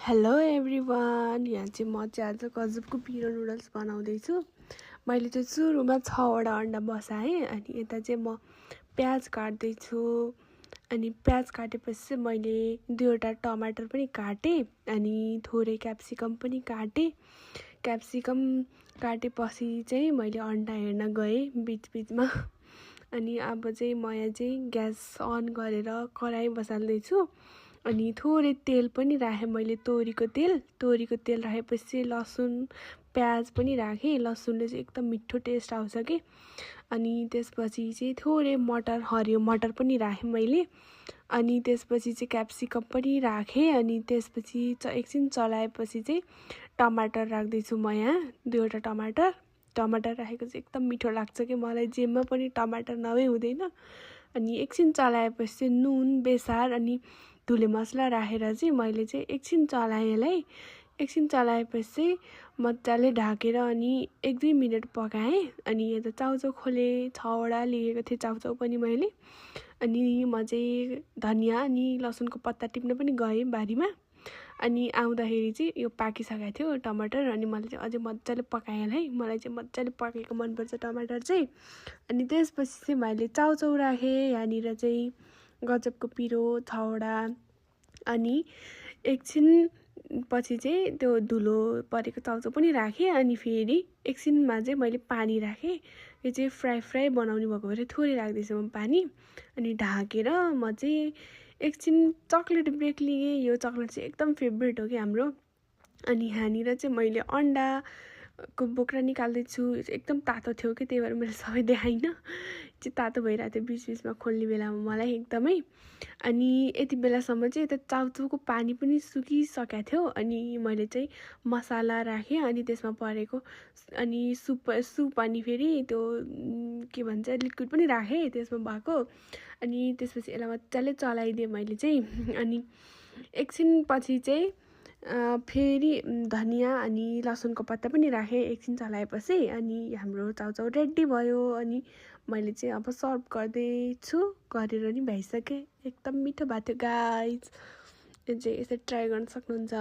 Hello everyone, यहाँ चाहिँ म चाहिँ आज गजबको पिरो नुडल्स बनाउँदैछु। मैले चाहिँ सुरुमा 6वटा अन्डा बसाएँ अनि यता चाहिँ म प्याज काट्दैछु। अनि प्याज काटेपछि चाहिँ मैले 2वटा टमाटर पनि काटेँ अनि थोरै क्याप्सिकम पनि काटेँ। क्याप्सिकम काटेपछि चाहिँ मैले अन्डा हेर्न गएँ बिचबिचमा। अनि अब चाहिँ म यहाँ चाहिँ ग्यास अन गरेर कराई बसाल्दैछु। अनि थोरै तेल पनि राखेँ मैले, तोरीको तेल राखेपछि लसुन प्याज पनि राखेँ। लसुनले चाहिँ एकदम मिठो टेस्ट आउँछ कि। अनि त्यसपछि चाहिँ थोरै मटर, हरियो मटर पनि राखेँ मैले। अनि त्यसपछि चाहिँ क्याप्सिकम पनि राखेँ। अनि त्यसपछि एकछिन चलाएपछि चाहिँ टमाटर राख्दैछु म यहाँ, 2वटा टमाटर राखेको चाहिँ एकदम मिठो लाग्छ कि मलाई, जेमा पनि टमाटर नभए हुँदैन। अनि एकछिन चलाएपछि चाहिँ नुन, बेसार अनि धुले मसला राखेर चाहिँ मैले चाहिँ एकछिन चलाएँ यसलाई। एकछिन चलाएपछि चाहिँ मजाले ढाकेर अनि 1-2 मिनट पकाएँ। अनि यता चाउचाउ खोलेँ, 6वटा लिएको थिएँ चाउचाउ पनि मैले। अनि म चाहिँ धनियाँ अनि लसुनको पत्ता टिप्न पनि गएँ बारीमा। अनि आउँदाखेरि चाहिँ यो पाकिसकेको थियो टमाटर। अनि मैले चाहिँ अझै मजाले पकाएँ यसलाई, मलाई चाहिँ मजाले पकाएको मनपर्छ टमाटर चाहिँ। अनि त्यसपछि चाहिँ मैले चाउचाउ राखेँ यहाँनिर चाहिँ गजबको पिरो 6वटा। अनि एकछिन पछि चाहिँ त्यो धुलो परेको चाउचाउ पनि राखेँ। अनि फेरि एकछिनमा चाहिँ मैले पानी राखेँ। यो चाहिँ फ्राई बनाउने भएको भएर थोरै राख्दैछु म पानी। अनि ढाकेर म चाहिँ एकछिन चक्लेट ब्रेक लिएँ। यो चक्लेट चाहिँ एकदम फेभरेट हो कि हाम्रो। अनि यहाँनिर चाहिँ मैले अन्डाको बोक्रा निकाल्दैछु। एकदम तातो थियो कि, त्यही भएर मैले सबै देखाइनँ। चाहिँ तातो भइरहेको थियो बिचबिचमा खोल्ने बेलामा मलाई एकदमै। अनि यति बेलासम्म चाहिँ यता चाउचाउको पानी पनि सुकिसकेको थियो। अनि मैले चाहिँ मसाला राखेँ अनि त्यसमा परेको अनि सुप अनि फेरि त्यो के भन्छ लिक्विड पनि राखेँ त्यसमा भएको। अनि त्यसपछि यसलाई मजाले चलाइदिएँ मैले चाहिँ। अनि एकछिन पछि चाहिँ फेरि धनियाँ अनि लसुनको पत्ता पनि राखेँ एकछिन चलाएपछि। अनि हाम्रो चाउचाउ रेडी भयो। अनि मैले चाहिँ अब सर्भ गर्दैछु, गरेर नि भइसकेँ। एकदम मिठो भएको थियो गाइज। यो चाहिँ यसरी ट्राई गर्न सक्नुहुन्छ।